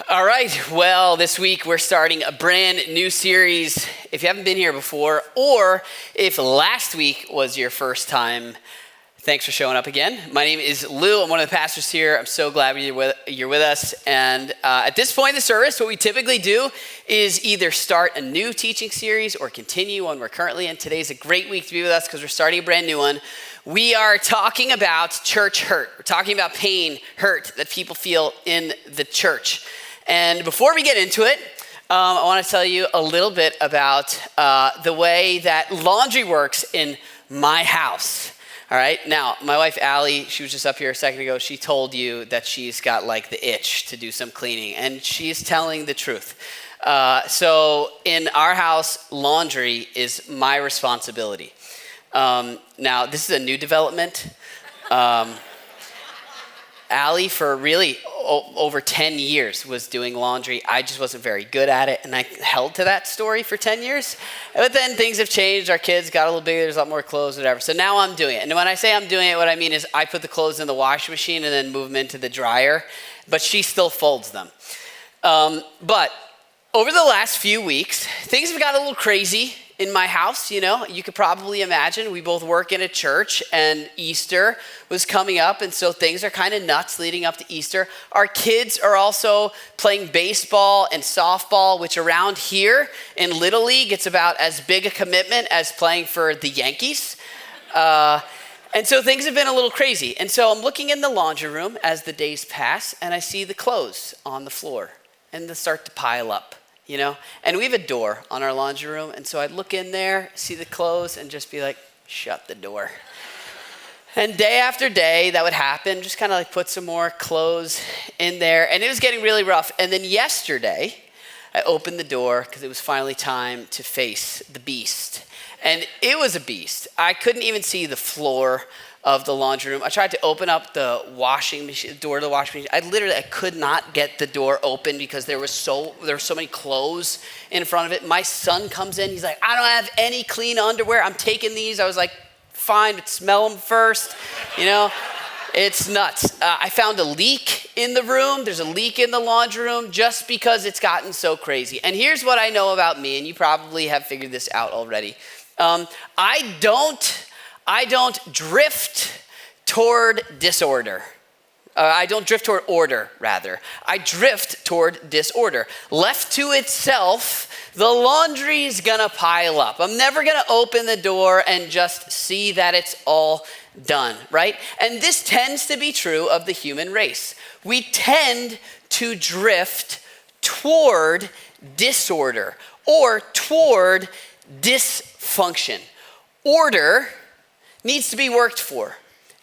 All right, well, this week we're starting a brand new series. If you haven't been here before, or if last week was your first time, thanks for showing up again. My name is Lou. I'm one of the pastors here. I'm so glad you're with us. And at this point in the service, what we typically do is either start a new teaching series or continue one we're currently in. Today's a great week to be with us because we're starting a brand new one. We are talking about church hurt. We're talking about pain, hurt that people feel in the church. And before we get into it, I want to tell you a little bit about the way that laundry works in my house. All right, now my wife Allie, she was just up here a second ago. She told you that she's got like the itch to do some cleaning, and she's telling the truth. So in our house, laundry is my responsibility. Now this is a new development. Allie, for really over 10 years, was doing laundry. I just wasn't very good at it, and I held to that story for 10 years. But then things have changed. Our kids got a little bigger. There's a lot more clothes, whatever. So now I'm doing it. And when I say I'm doing it, what I mean is I put the clothes in the washing machine and then move them into the dryer, but she still folds them. But over the last few weeks, things have got a little crazy in my house. You know, you could probably imagine we both work in a church, and Easter was coming up, and so things are kind of nuts leading up to Easter. Our kids are also playing baseball and softball, which around here in Little League, it's about as big a commitment as playing for the Yankees. And so things have been a little crazy. And so I'm looking in the laundry room as the days pass, and I see the clothes on the floor, and they start to pile up. You know, and we have a door on our laundry room, and so I'd look in there, see the clothes, and just be like, shut the door. And day after day, that would happen, just kind of like put some more clothes in there, and it was getting really rough. And then yesterday, I opened the door because it was finally time to face the beast. And it was a beast. I couldn't even see the floor of the laundry room. I tried to open up the washing machine, door to the washing machine. I could not get the door open because there were so many clothes in front of it. My son comes in, he's like, I don't have any clean underwear. I'm taking these. I was like, fine, but smell them first. You know, it's nuts. I found a leak in the room. There's a leak in the laundry room just because it's gotten so crazy. And here's what I know about me, and you probably have figured this out already. I don't drift toward disorder. I don't drift toward order, rather. I drift toward disorder. Left to itself, the laundry's gonna pile up. I'm never gonna open the door and just see that it's all done, right? And this tends to be true of the human race. We tend to drift toward disorder or toward dysfunction. Order needs to be worked for.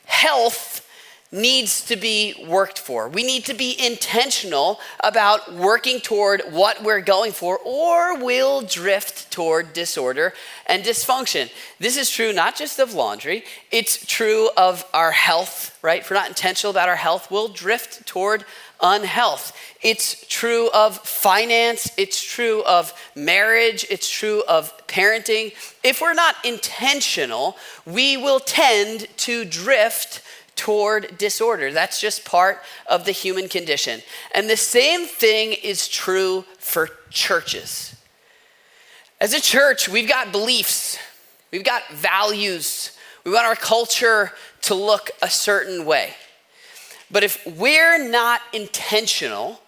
Health needs to be worked for. We need to be intentional about working toward what we're going for, or we'll drift toward disorder and dysfunction. This is true not just of laundry, it's true of our health, right? If we're not intentional about our health, we'll drift toward unhealth. It's true of finance, it's true of marriage, it's true of parenting. If we're not intentional, we will tend to drift toward disorder. That's just part of the human condition. And the same thing is true for churches. As a church, we've got beliefs, we've got values, we want our culture to look a certain way. But if we're not intentional,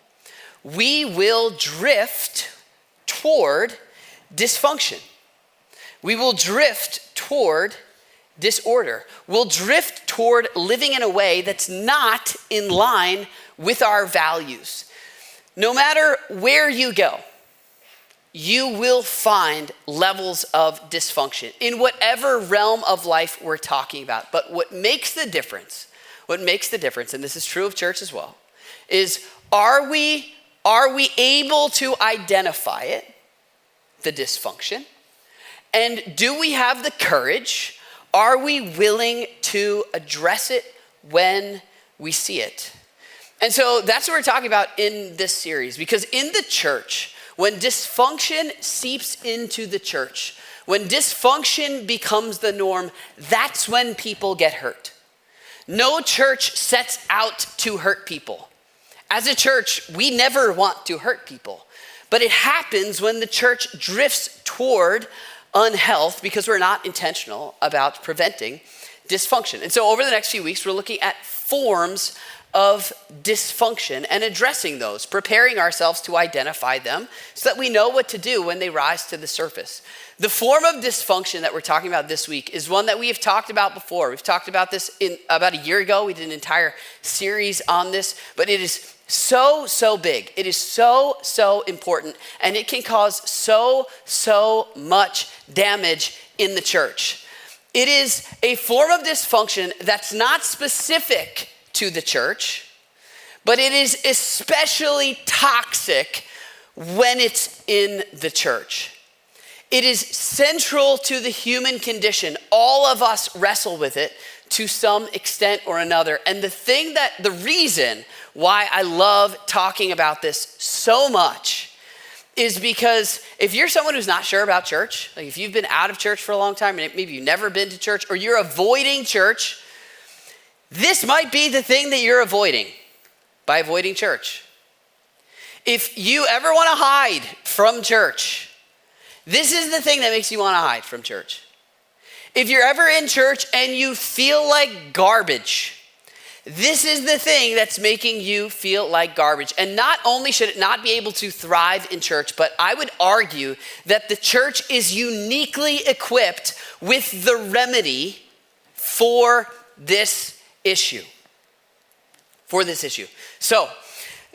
we will drift toward dysfunction. We will drift toward disorder. We'll drift toward living in a way that's not in line with our values. No matter where you go, you will find levels of dysfunction in whatever realm of life we're talking about. But what makes the difference, and this is true of church as well, is are we able to identify it, the dysfunction? And do we have the courage? Are we willing to address it when we see it? And so that's what we're talking about in this series, because in the church, when dysfunction seeps into the church, when dysfunction becomes the norm, that's when people get hurt. No church sets out to hurt people. As a church, we never want to hurt people, but it happens when the church drifts toward unhealth because we're not intentional about preventing dysfunction. And so over the next few weeks, we're looking at forms of dysfunction and addressing those, preparing ourselves to identify them so that we know what to do when they rise to the surface. The form of dysfunction that we're talking about this week is one that we have talked about before. We've talked about this about a year ago. We did an entire series on this, but it is so big. It is so important, and it can cause so much damage in the church. It is a form of dysfunction that's not specific to the church, but it is especially toxic when it's in the church. It is central to the human condition. All of us wrestle with it to some extent or another. And the reason why I love talking about this so much is because if you're someone who's not sure about church, like if you've been out of church for a long time, and maybe you've never been to church, or you're avoiding church, this might be the thing that you're avoiding by avoiding church. If you ever want to hide from church, this is the thing that makes you want to hide from church. If you're ever in church and you feel like garbage, this is the thing that's making you feel like garbage. And not only should it not be able to thrive in church, but I would argue that the church is uniquely equipped with the remedy for this issue. So,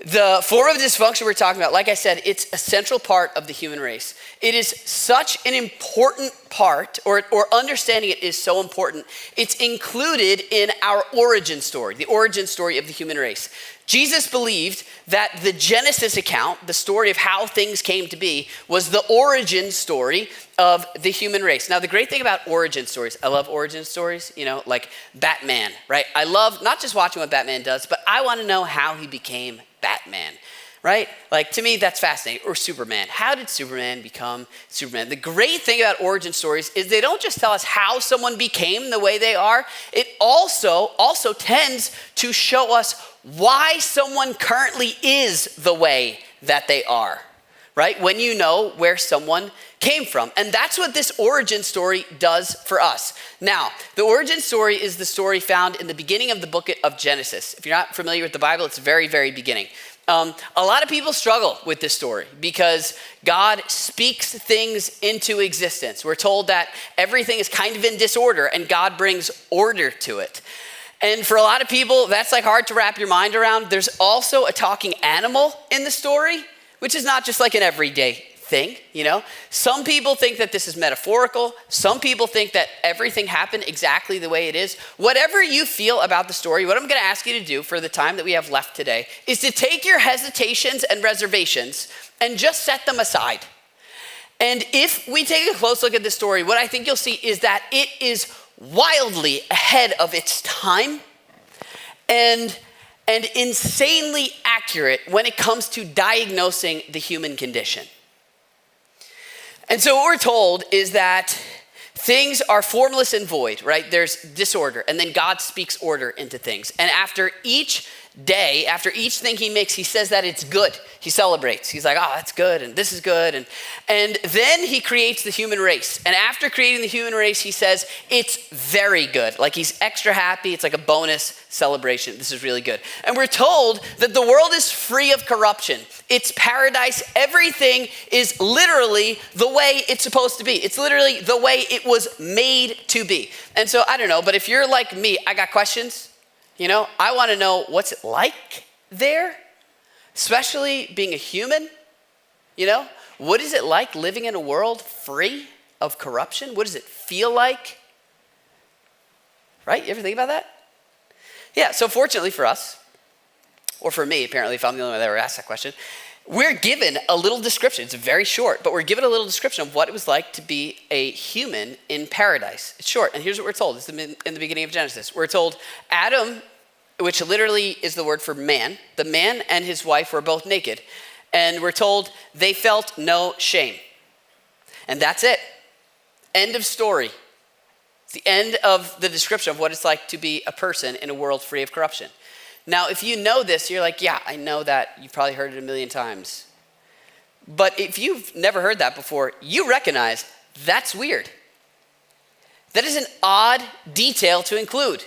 the form of dysfunction we're talking about, like I said, it's a central part of the human race. It is such an important part, or understanding it is so important, it's included in our origin story, the origin story of the human race. Jesus believed that the Genesis account, the story of how things came to be, was the origin story of the human race. Now, the great thing about origin stories, I love origin stories, like Batman, right? I love not just watching what Batman does, but I want to know how he became Batman, right? Like, to me, that's fascinating. Or Superman. How did Superman become Superman? The great thing about origin stories is they don't just tell us how someone became the way they are. It also tends to show us why someone currently is the way that they are, right? When you know where someone came from. And that's what this origin story does for us. Now, the origin story is the story found in the beginning of the book of Genesis. If you're not familiar with the Bible, it's the very, very beginning. A lot of people struggle with this story because God speaks things into existence. We're told that everything is kind of in disorder and God brings order to it. And for a lot of people, that's like hard to wrap your mind around. There's also a talking animal in the story, which is not just like an everyday thing, Some people think that this is metaphorical. Some people think that everything happened exactly the way it is. Whatever you feel about the story, what I'm going to ask you to do for the time that we have left today is to take your hesitations and reservations and just set them aside. And if we take a close look at this story, what I think you'll see is that it is wildly ahead of its time and insanely accurate when it comes to diagnosing the human condition. And so what we're told is that things are formless and void, right? There's disorder, and then God speaks order into things. And after each day, after each thing he makes, he says that it's good. He celebrates. He's like, oh, that's good, and this is good. And then he creates the human race. And after creating the human race, he says, it's very good. Like he's extra happy. It's like a bonus celebration. This is really good. And we're told that the world is free of corruption. It's paradise. Everything is literally the way it's supposed to be. It's literally the way it was made to be. And so I don't know, but if you're like me, I got questions. I want to know what's it like there, especially being a human. What is it like living in a world free of corruption? What does it feel like? Right? You ever think about that? Yeah, so fortunately for us, or for me, apparently, if I'm the only one that ever asked that question, we're given a little description. It's very short, but we're given a little description of what it was like to be a human in paradise. It's short, and here's what we're told. It's in the beginning of Genesis. We're told Adam, which literally is the word for man, the man and his wife were both naked, and we're told they felt no shame. And that's it. End of story. It's the end of the description of what it's like to be a person in a world free of corruption. Now, if you know this, you're like, yeah, I know that. You've probably heard it a million times. But if you've never heard that before, you recognize that's weird. That is an odd detail to include.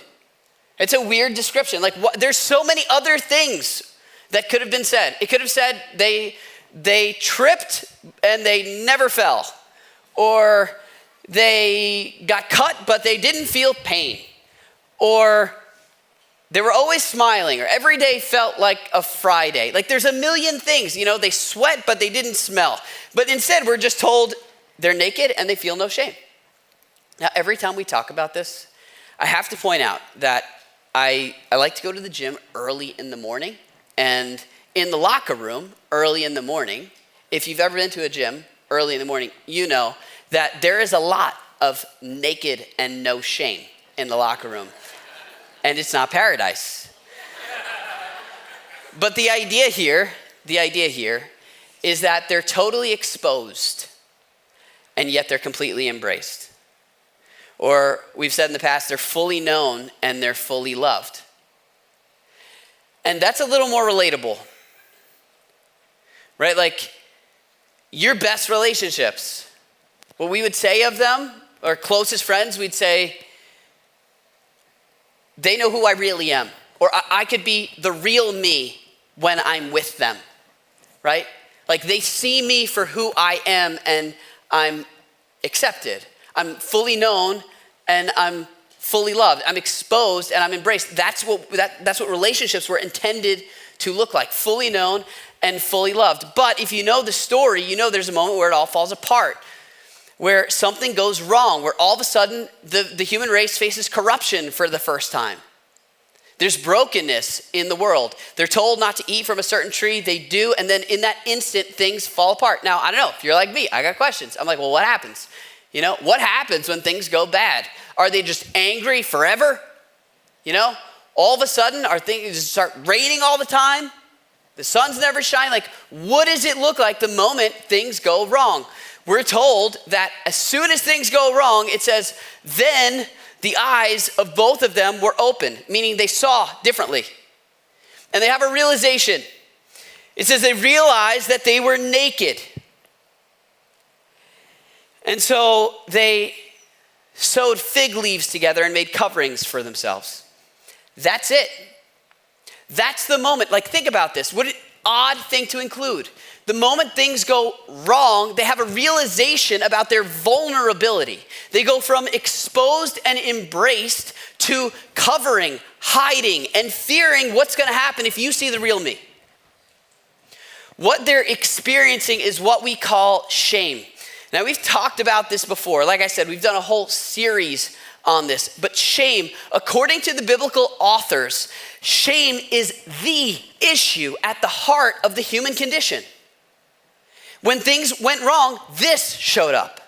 It's a weird description. Like, there's so many other things that could have been said. It could have said they tripped and they never fell. Or they got cut, but they didn't feel pain. Or they were always smiling, or every day felt like a Friday. Like, there's a million things. They sweat, but they didn't smell. But instead, we're just told they're naked and they feel no shame. Now, every time we talk about this, I have to point out that I like to go to the gym early in the morning. And in the locker room early in the morning, if you've ever been to a gym early in the morning, you know that there is a lot of naked and no shame in the locker room. And it's not paradise. But the idea here is that they're totally exposed and yet they're completely embraced. Or we've said in the past, they're fully known and they're fully loved. And that's a little more relatable, right? Like, your best relationships, what we would say of them, our closest friends, we'd say, they know who I really am. Or I could be the real me when I'm with them, right? Like, they see me for who I am and I'm accepted. I'm fully known and I'm fully loved. I'm exposed and I'm embraced. That's what relationships were intended to look like, fully known and fully loved. But if you know the story, you know there's a moment where it all falls apart, where something goes wrong, where all of a sudden the human race faces corruption for the first time. There's brokenness in the world. They're told not to eat from a certain tree. They do, and then in that instant, things fall apart. Now, I don't know, if you're like me, I got questions. I'm like, well, what happens? What happens when things go bad? Are they just angry forever? All of a sudden, are things just start raining all the time? The sun's never shining? Like, what does it look like the moment things go wrong? We're told that as soon as things go wrong, it says, then the eyes of both of them were open, meaning they saw differently. And they have a realization. It says they realized that they were naked. And so they sewed fig leaves together and made coverings for themselves. That's it. That's the moment. Like, think about this. What an odd thing to include. The moment things go wrong, they have a realization about their vulnerability. They go from exposed and embraced to covering, hiding, and fearing what's going to happen if you see the real me. What they're experiencing is what we call shame. Now, we've talked about this before. Like I said, we've done a whole series on this. But shame, according to the biblical authors, shame is the issue at the heart of the human condition. When things went wrong, this showed up.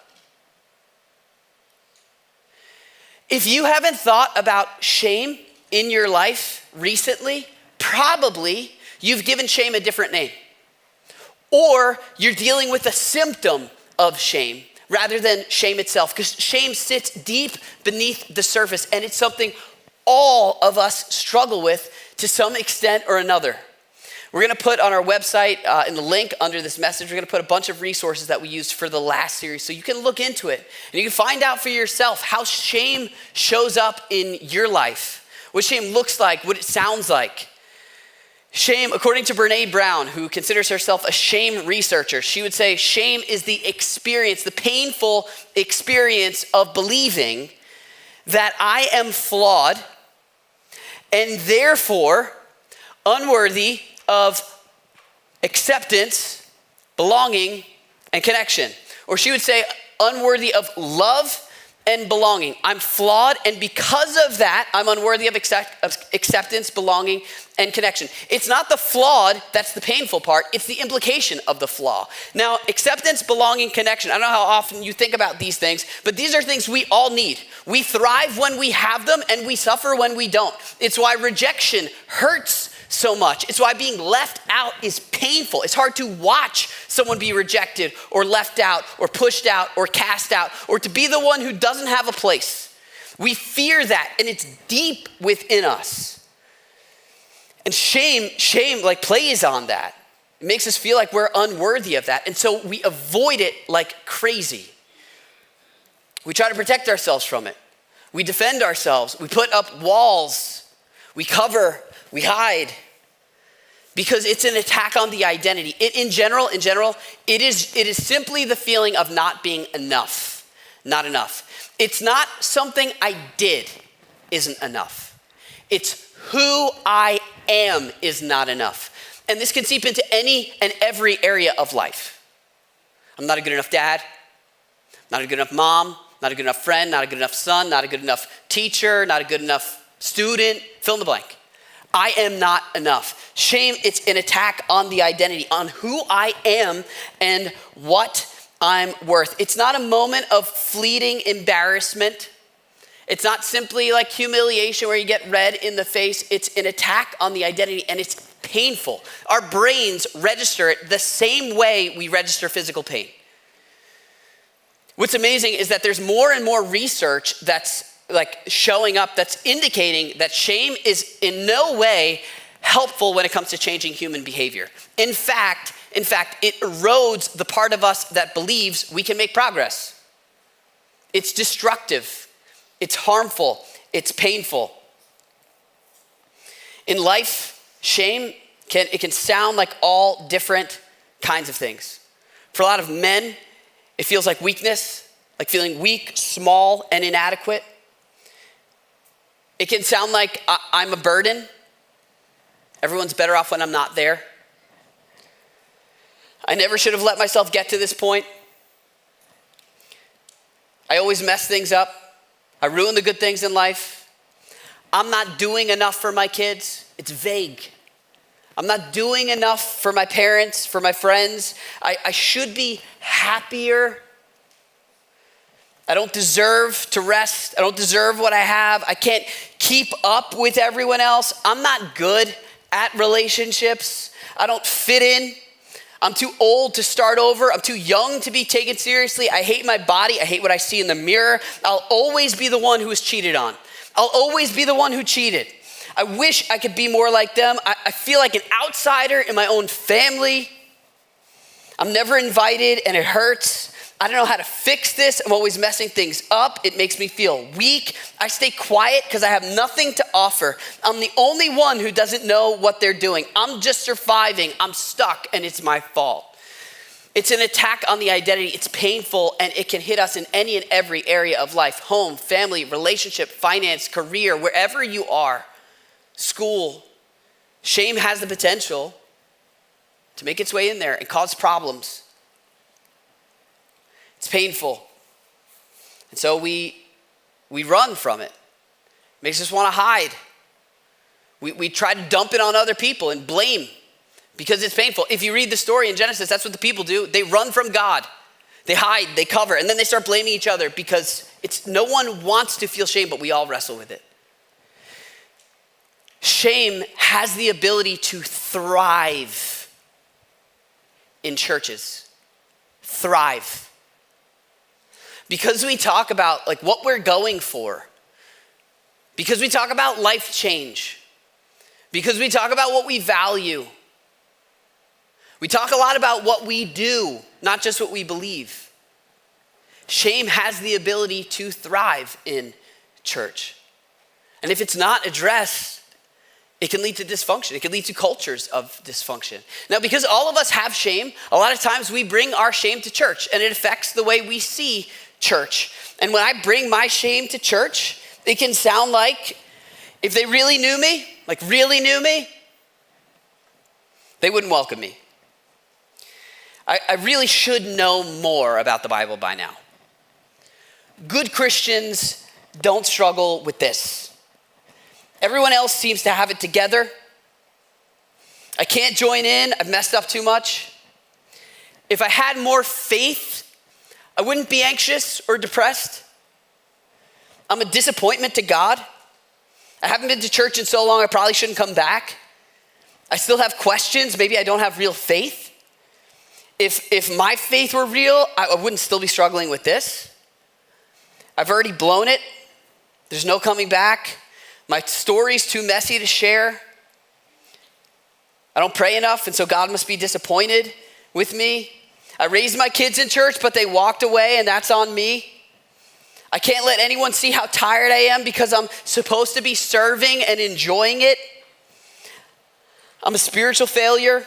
If you haven't thought about shame in your life recently, probably you've given shame a different name. Or you're dealing with a symptom of shame rather than shame itself, because shame sits deep beneath the surface and it's something all of us struggle with to some extent or another. We're going to put on our website, in the link under this message, we're going to put a bunch of resources that we used for the last series so you can look into it and you can find out for yourself how shame shows up in your life, what shame looks like, what it sounds like. Shame, according to Brene Brown, who considers herself a shame researcher, she would say shame is the experience, the painful experience of believing that I am flawed and therefore unworthy of acceptance, belonging, and connection. Or she would say unworthy of love and belonging. I'm flawed, and because of that, I'm unworthy of acceptance, belonging, and connection. It's not the flawed that's the painful part, it's the implication of the flaw. Now, acceptance, belonging, connection. I don't know how often you think about these things, but these are things we all need. We thrive when we have them, and we suffer when we don't. It's why rejection hurts so much. It's why being left out is painful. It's hard to watch someone be rejected or left out or pushed out or cast out or to be the one who doesn't have a place. We fear that, and it's deep within us. And shame like plays on that. It makes us feel like we're unworthy of that. And so we avoid it like crazy. We try to protect ourselves from it. We defend ourselves. We put up walls. We cover. We hide. Because it's an attack on the identity. In general, it is simply the feeling of not being enough. Not enough. It's not something I did isn't enough. It's who I am is not enough. And this can seep into any and every area of life. I'm not a good enough dad, not a good enough mom, not a good enough friend, not a good enough son, not a good enough teacher, not a good enough student, fill in the blank. I am not enough. Shame, it's an attack on the identity, on who I am and what I'm worth. It's not a moment of fleeting embarrassment. It's not simply like humiliation where you get red in the face. It's an attack on the identity, and it's painful. Our brains register it the same way we register physical pain. What's amazing is that there's more and more research that's like showing up that's indicating that shame is in no way helpful when it comes to changing human behavior. In fact, it erodes the part of us that believes we can make progress. It's destructive. It's harmful. It's painful. In life, shame can sound like all different kinds of things. For a lot of men, it feels like weakness, like feeling weak, small, and inadequate. It can sound like I'm a burden. Everyone's better off when I'm not there. I never should have let myself get to this point. I always mess things up. I ruin the good things in life. I'm not doing enough for my kids. It's vague. I'm not doing enough for my parents, for my friends. I should be happier. I don't deserve to rest. I don't deserve what I have. I can't keep up with everyone else. I'm not good at relationships. I don't fit in. I'm too old to start over. I'm too young to be taken seriously. I hate my body. I hate what I see in the mirror. I'll always be the one who was cheated on. I'll always be the one who cheated. I wish I could be more like them. I feel like an outsider in my own family. I'm never invited and it hurts. I don't know how to fix this. I'm always messing things up. It makes me feel weak. I stay quiet because I have nothing to offer. I'm the only one who doesn't know what they're doing. I'm just surviving. I'm stuck and it's my fault. It's an attack on the identity. It's painful and it can hit us in any and every area of life. Home, family, relationship, finance, career, wherever you are. School. Shame has the potential to make its way in there and cause problems. It's painful. And so we run from it. It makes us want to hide. We try to dump it on other people and blame because it's painful. If you read the story in Genesis, that's what the people do. They run from God. They hide, they cover, and then they start blaming each other because no one wants to feel shame, but we all wrestle with it. Shame has the ability to thrive in churches. Thrive. Because we talk about like what we're going for. Because we talk about life change. Because we talk about what we value. We talk a lot about what we do, not just what we believe. Shame has the ability to thrive in church. And if it's not addressed, it can lead to dysfunction. It can lead to cultures of dysfunction. Now, because all of us have shame, a lot of times we bring our shame to church and it affects the way we see church. And when I bring my shame to church, it can sound like if they really knew me, they wouldn't welcome me. I really should know more about the Bible by now. Good Christians don't struggle with this. Everyone else seems to have it together. I can't join in. I've messed up too much. If I had more faith, I wouldn't be anxious or depressed. I'm a disappointment to God. I haven't been to church in so long, I probably shouldn't come back. I still have questions. Maybe I don't have real faith. If my faith were real, I wouldn't still be struggling with this. I've already blown it. There's no coming back. My story's too messy to share. I don't pray enough, and so God must be disappointed with me. I raised my kids in church, but they walked away, and that's on me. I can't let anyone see how tired I am because I'm supposed to be serving and enjoying it. I'm a spiritual failure.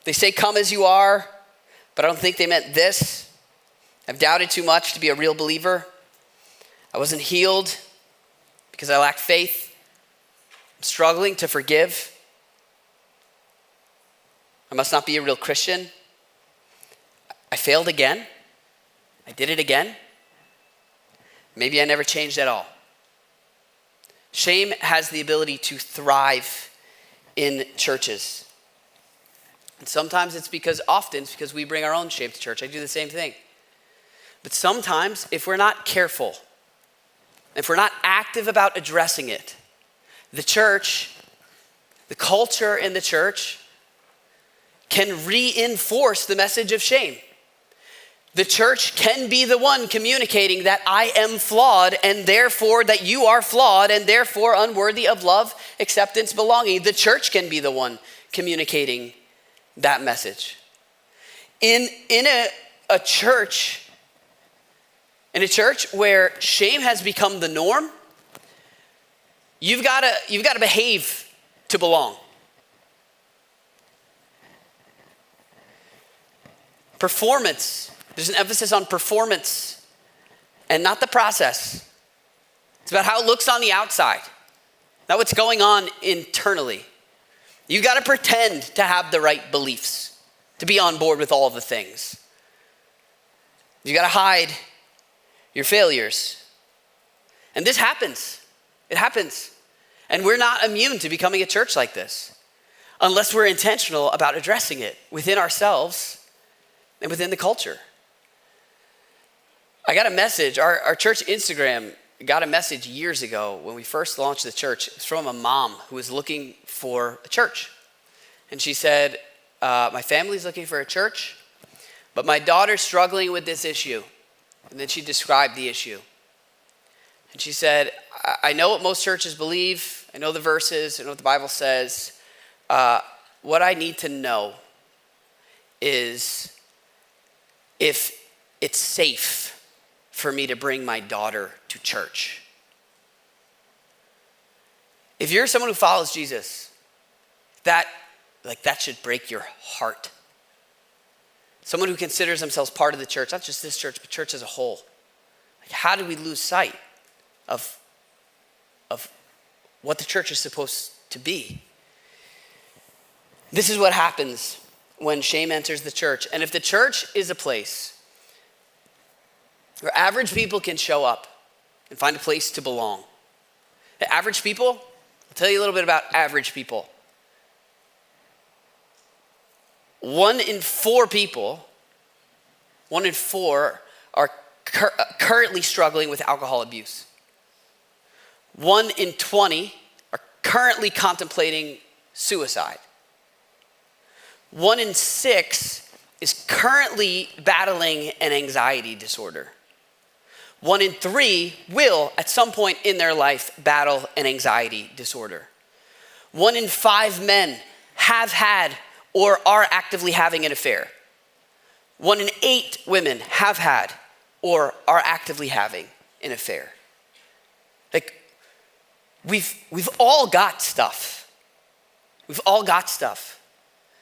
They say come as you are, but I don't think they meant this. I've doubted too much to be a real believer. I wasn't healed because I lack faith. I'm struggling to forgive. I must not be a real Christian. I failed again. I did it again. Maybe I never changed at all. Shame has the ability to thrive in churches. And sometimes often it's because we bring our own shame to church. I do the same thing. But sometimes if we're not careful, if we're not active about addressing it, the church, the culture in the church can reinforce the message of shame. The church can be the one communicating that I am flawed and therefore that you are flawed and therefore unworthy of love, acceptance, belonging. The church can be the one communicating that message. In a church where shame has become the norm, you've got to behave to belong. Performance. There's an emphasis on performance and not the process. It's about how it looks on the outside, not what's going on internally. You got to pretend to have the right beliefs, to be on board with all of the things. You got to hide your failures. And this happens. It happens. And we're not immune to becoming a church like this unless we're intentional about addressing it within ourselves and within the culture. I got a message, our church Instagram got a message years ago when we first launched the church. It's from a mom who was looking for a church. And she said, my family's looking for a church, but my daughter's struggling with this issue. And then she described the issue. And she said, I know what most churches believe. I know the verses. I know what the Bible says. What I need to know is if it's safe for me to bring my daughter to church. If you're someone who follows Jesus, that should break your heart. Someone who considers themselves part of the church, not just this church, but church as a whole. Like, how do we lose sight of what the church is supposed to be? This is what happens when shame enters the church. And if the church is a place where average people can show up and find a place to belong. The average people, I'll tell you a little bit about average people. 1 in 4 people, 1 in 4 are currently struggling with alcohol abuse. 1 in 20 are currently contemplating suicide. 1 in 6 is currently battling an anxiety disorder. 1 in 3 will, at some point in their life, battle an anxiety disorder. 1 in 5 men have had or are actively having an affair. 1 in 8 women have had or are actively having an affair. Like, we've all got stuff. We've all got stuff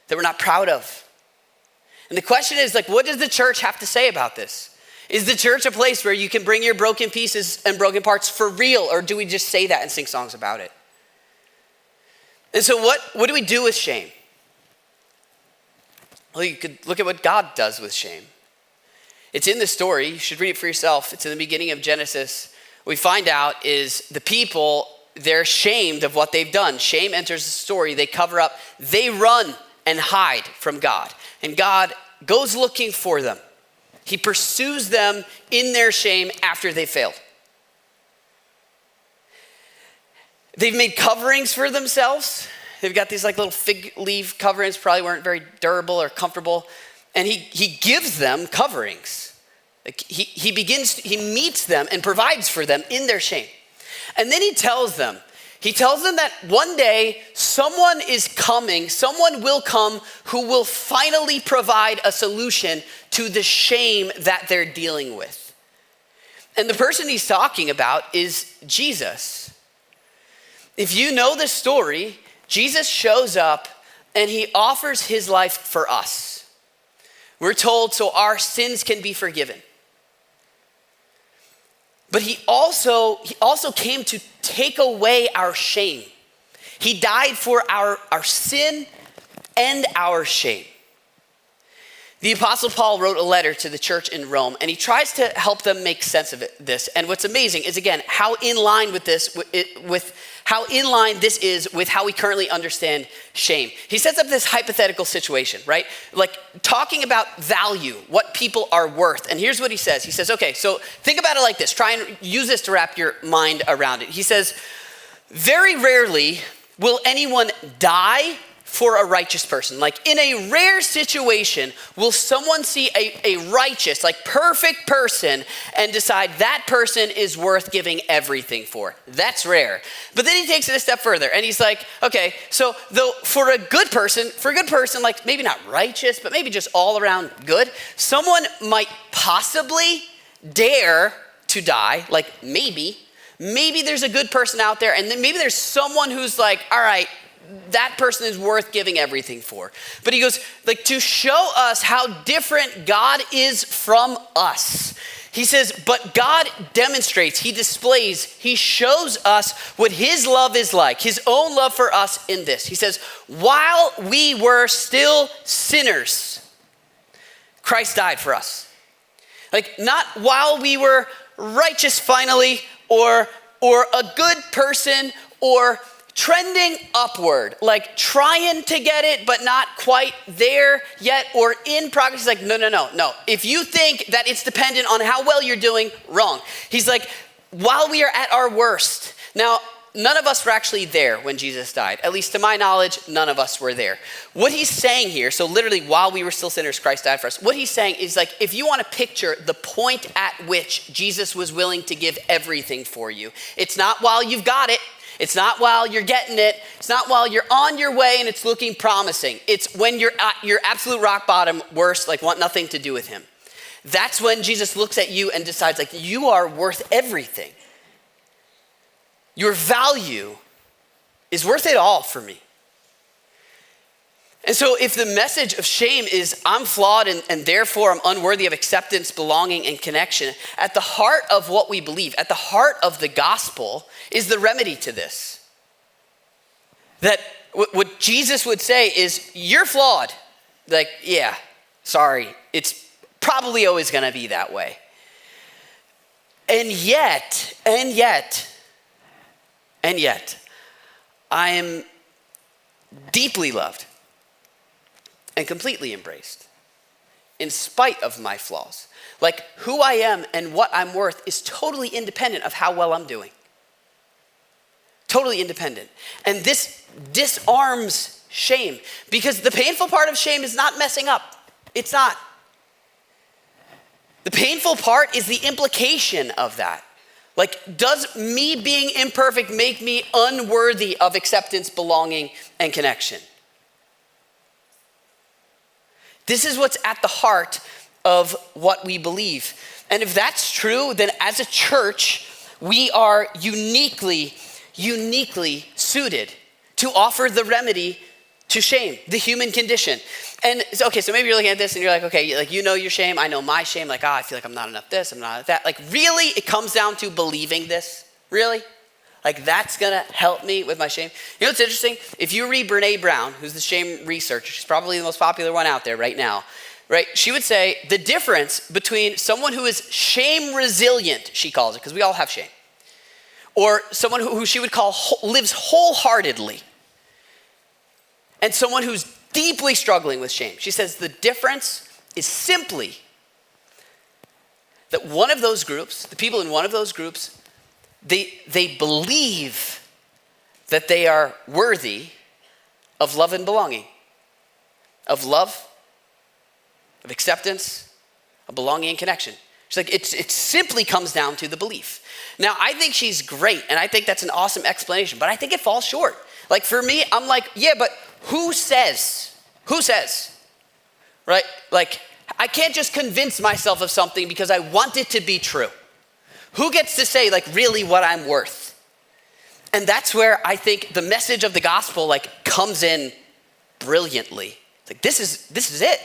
that we're not proud of. And the question is, like, what does the church have to say about this? Is the church a place where you can bring your broken pieces and broken parts for real, or do we just say that and sing songs about it? And so what do we do with shame? Well, you could look at what God does with shame. It's in the story. You should read it for yourself. It's in the beginning of Genesis. What we find out is the people, they're shamed of what they've done. Shame enters the story. They cover up. They run and hide from God. And God goes looking for them. He pursues them in their shame after they failed. They've made coverings for themselves. They've got these like little fig leaf coverings, probably weren't very durable or comfortable. And he gives them coverings. Like he meets them and provides for them in their shame. And then he tells them, He tells them that one day someone is coming, someone will come who will finally provide a solution to the shame that they're dealing with. And the person he's talking about is Jesus. If you know the story, Jesus shows up and he offers his life for us. We're told so our sins can be forgiven. But he also came to take away our shame. He died for our sin and our shame. The Apostle Paul wrote a letter to the church in Rome, and he tries to help them make sense of this. And what's amazing is, again, how in line this is with how we currently understand shame. He sets up this hypothetical situation, right? Like talking about value, what people are worth. And here's what he says. He says, okay, so think about it like this. Try and use this to wrap your mind around it. He says, very rarely will anyone die for a righteous person. Like in a rare situation, will someone see a righteous, like perfect person and decide that person is worth giving everything for? That's rare. But then he takes it a step further and he's like, okay, so though for a good person, like maybe not righteous, but maybe just all around good, someone might possibly dare to die, like maybe there's a good person out there and then maybe there's someone who's like, all right, that person is worth giving everything for. But he goes, like, to show us how different God is from us. He says, but God demonstrates, he displays, he shows us what his love is like, his own love for us in this. He says, while we were still sinners, Christ died for us. Like, not while we were righteous finally, or a good person, or trending upward, like trying to get it, but not quite there yet, or in progress. He's like, no. If you think that it's dependent on how well you're doing, wrong. He's like, while we are at our worst. Now, none of us were actually there when Jesus died. At least to my knowledge, none of us were there. What he's saying here, so literally while we were still sinners, Christ died for us. What he's saying is like, if you want to picture the point at which Jesus was willing to give everything for you, it's not while you've got it. It's not while you're getting it. It's not while you're on your way and it's looking promising. It's when you're at your absolute rock bottom, worst, like want nothing to do with him. That's when Jesus looks at you and decides like, you are worth everything. Your value is worth it all for me. And so if the message of shame is I'm flawed and therefore I'm unworthy of acceptance, belonging, and connection, at the heart of what we believe, at the heart of the gospel is the remedy to this. That what Jesus would say is, you're flawed. Like, yeah, sorry, it's probably always gonna be that way. And yet, I am deeply loved and completely embraced in spite of my flaws. Like who I am and what I'm worth is totally independent of how well I'm doing. Totally independent. And this disarms shame because the painful part of shame is not messing up. It's not. The painful part is the implication of that. Like, does me being imperfect make me unworthy of acceptance, belonging, and connection? This is what's at the heart of what we believe. And if that's true, then as a church, we are uniquely suited to offer the remedy to shame, the human condition. And okay, so maybe you're looking at this and you're like, okay, like you know your shame, I know my shame, like, I feel like I'm not enough this, I'm not enough that. Like really, it comes down to believing this, really? Like that's gonna help me with my shame. You know what's interesting? If you read Brene Brown, who's the shame researcher, she's probably the most popular one out there right now, right? She would say the difference between someone who is shame resilient, she calls it, because we all have shame, or someone who she would call lives wholeheartedly, and someone who's deeply struggling with shame. She says the difference is simply that one of those groups, the people in one of those groups, they believe that they are worthy of love and belonging, of love, of acceptance, of belonging and connection. She's like, it simply comes down to the belief. Now, I think she's great, and I think that's an awesome explanation, but I think it falls short. Like for me, I'm like, yeah, but who says? Who says? Right? Like, I can't just convince myself of something because I want it to be true. Who gets to say like really what I'm worth? And that's where I think the message of the gospel like comes in brilliantly. It's like this is it.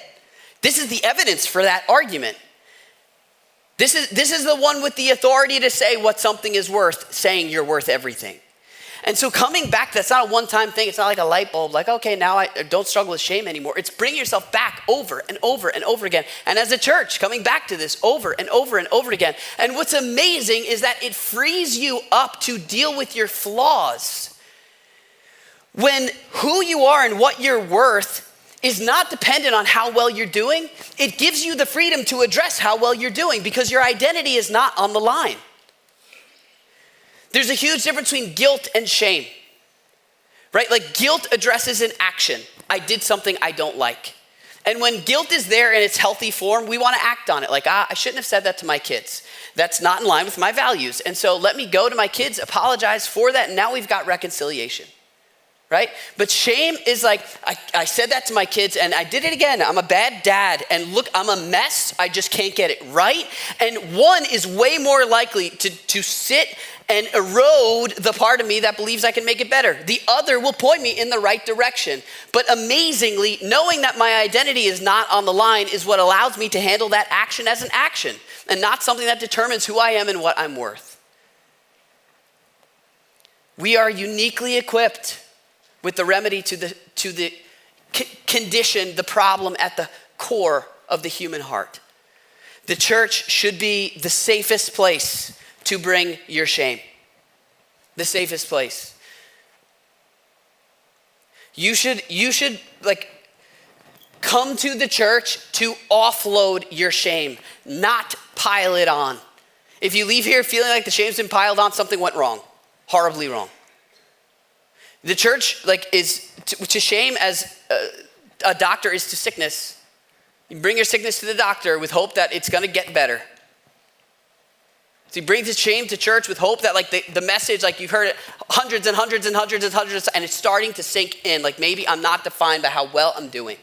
This is the evidence for that argument. This is the one with the authority to say what something is worth, saying you're worth everything. And so coming back, that's not a one-time thing. It's not like a light bulb, like, okay, now I don't struggle with shame anymore. It's bringing yourself back over and over and over again. And as a church, coming back to this over and over and over again. And what's amazing is that it frees you up to deal with your flaws. When who you are and what you're worth is not dependent on how well you're doing, it gives you the freedom to address how well you're doing because your identity is not on the line. There's a huge difference between guilt and shame, right? Like guilt addresses an action. I did something I don't like. And when guilt is there in its healthy form, we want to act on it. Like, I shouldn't have said that to my kids. That's not in line with my values. And so let me go to my kids, apologize for that, and now we've got reconciliation, right? But shame is like, I said that to my kids and I did it again. I'm a bad dad and look, I'm a mess. I just can't get it right. And one is way more likely to sit and erode the part of me that believes I can make it better. The other will point me in the right direction. But amazingly, knowing that my identity is not on the line is what allows me to handle that action as an action and not something that determines who I am and what I'm worth. We are uniquely equipped with the remedy to the condition, the problem at the core of the human heart. The church should be the safest place to bring your shame. The safest place. You should like come to the church to offload your shame, not pile it on. If you leave here feeling like the shame's been piled on, something went wrong, horribly wrong. The church is to shame as a doctor is to sickness. You bring your sickness to the doctor with hope that it's going to get better. So he brings his shame to church with hope that the message, like you've heard it hundreds and hundreds and hundreds and hundreds, and it's starting to sink in. Like maybe I'm not defined by how well I'm doing.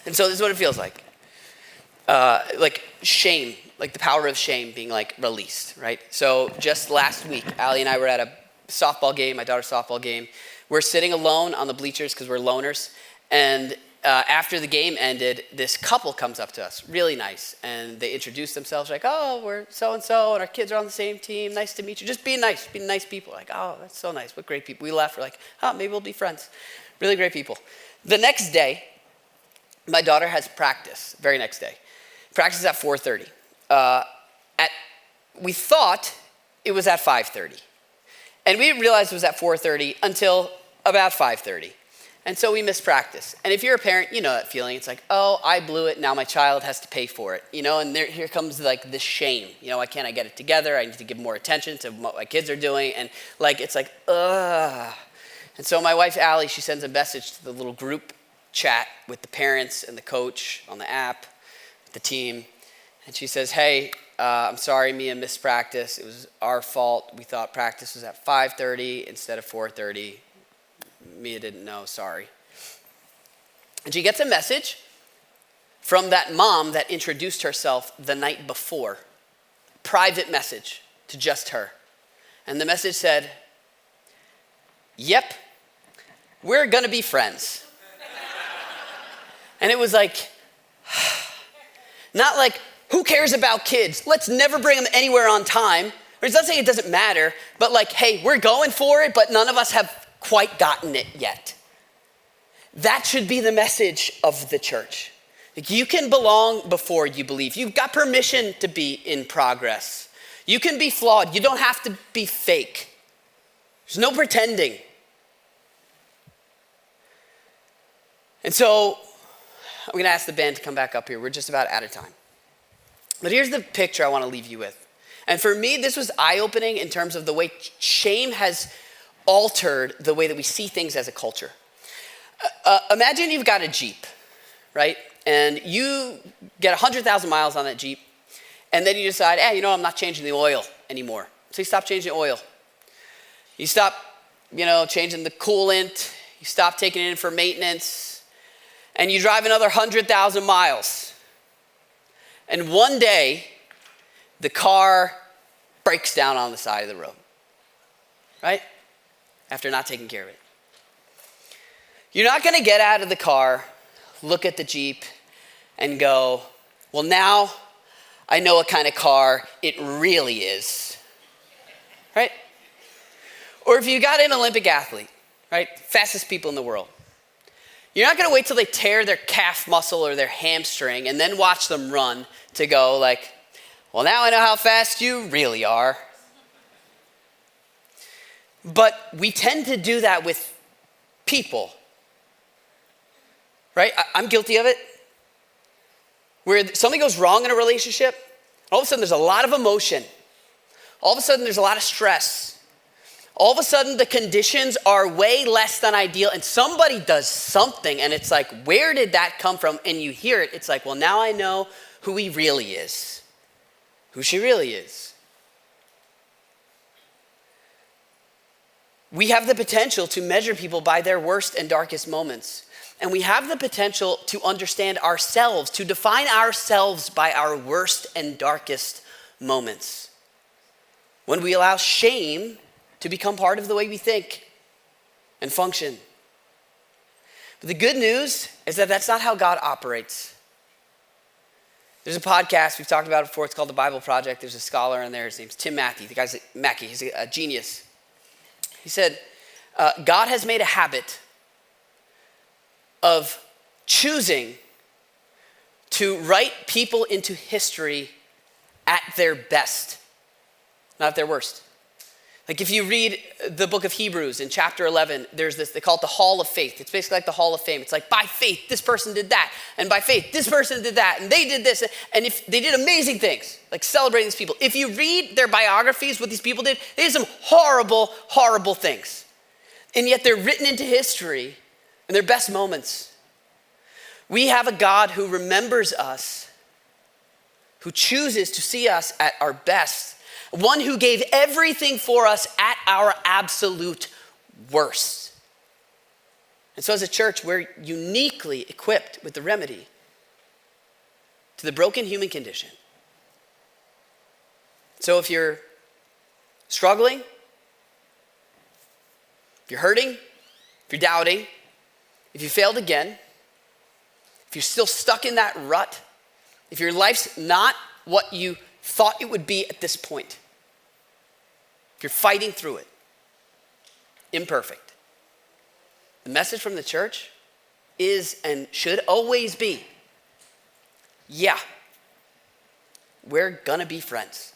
And so this is what it feels like. Like shame, like the power of shame being like released, right? So just last week, Allie and I were at a softball game, my daughter's softball game. We're sitting alone on the bleachers because we're loners. And after the game ended, this couple comes up to us, really nice. And they introduce themselves like, oh, we're so-and-so, and our kids are on the same team. Nice to meet you. Just being nice people. Like, oh, that's so nice. What great people. We left. We're like, oh, maybe we'll be friends. Really great people. The next day, my daughter has practice, very next day. Practice is at 4:30. We thought it was at 5:30. And we didn't realize it was at 4:30 until about 5:30. And so we missed practice. And if you're a parent, you know that feeling. It's like, oh, I blew it. Now my child has to pay for it. And here comes like this shame. Why can't I get it together? I need to give more attention to what my kids are doing. And it's like, ugh. And so my wife, Allie, she sends a message to the little group chat with the parents and the coach on the app, the team. And she says, hey, I'm sorry Mia missed practice. It was our fault. We thought practice was at 5:30 instead of 4:30. Mia didn't know, sorry. And she gets a message from that mom that introduced herself the night before. Private message to just her. And the message said, yep, we're gonna be friends. And it was like, not like, who cares about kids? Let's never bring them anywhere on time. Or it's not saying it doesn't matter, but like, hey, we're going for it, but none of us have quite gotten it yet. That should be the message of the church. Like you can belong before you believe. You've got permission to be in progress. You can be flawed. You don't have to be fake. There's no pretending. And so I'm going to ask the band to come back up here. We're just about out of time. But here's the picture I want to leave you with. And for me, this was eye-opening in terms of the way shame has altered the way that we see things as a culture. Imagine you've got a Jeep, right? And you get 100,000 miles on that Jeep, and then you decide, I'm not changing the oil anymore. So you stop changing the oil. You stop, changing the coolant. You stop taking it in for maintenance. And you drive another 100,000 miles. And one day, the car breaks down on the side of the road, right? After not taking care of it. You're not going to get out of the car, look at the Jeep, and go, well, now I know what kind of car it really is, right? Or if you got an Olympic athlete, right, fastest people in the world, you're not going to wait till they tear their calf muscle or their hamstring and then watch them run to go like, well, now I know how fast you really are. But we tend to do that with people, right? I'm guilty of it. Where something goes wrong in a relationship, all of a sudden there's a lot of emotion. All of a sudden there's a lot of stress. All of a sudden the conditions are way less than ideal and somebody does something and it's like, where did that come from? And you hear it, it's like, well, now I know who he really is, who she really is. We have the potential to measure people by their worst and darkest moments. And we have the potential to understand ourselves, to define ourselves by our worst and darkest moments. When we allow shame to become part of the way we think and function. But the good news is that that's not how God operates. There's a podcast, we've talked about it before, it's called The Bible Project. There's a scholar in there, his name's Tim Mackey. The guy's Mackey, he's a genius. He said, God has made a habit of choosing to write people into history at their best, not at their worst. Like if you read the book of Hebrews in chapter 11, there's this, they call it the Hall of Faith. It's basically like the Hall of Fame. It's like by faith, this person did that. And by faith, this person did that. And they did this. And if they did amazing things, like celebrating these people. If you read their biographies, what these people did, they did some horrible, horrible things. And yet they're written into history in their best moments. We have a God who remembers us, who chooses to see us at our best. One who gave everything for us at our absolute worst. And so as a church, we're uniquely equipped with the remedy to the broken human condition. So if you're struggling, if you're hurting, if you're doubting, if you failed again, if you're still stuck in that rut, if your life's not what you thought it would be at this point, if you're fighting through it, imperfect, the message from the church is and should always be, yeah, we're gonna be friends.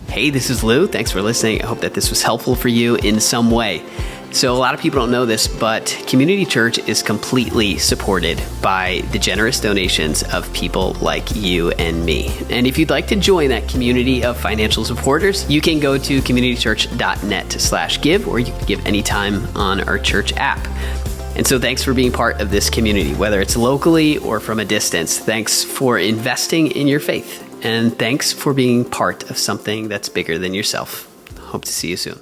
Hey, this is Lou. Thanks for listening. I hope that this was helpful for you in some way. So a lot of people don't know this, but Community Church is completely supported by the generous donations of people like you and me. And if you'd like to join that community of financial supporters, you can go to communitychurch.net/give, or you can give anytime on our church app. And so thanks for being part of this community, whether it's locally or from a distance. Thanks for investing in your faith. And thanks for being part of something that's bigger than yourself. Hope to see you soon.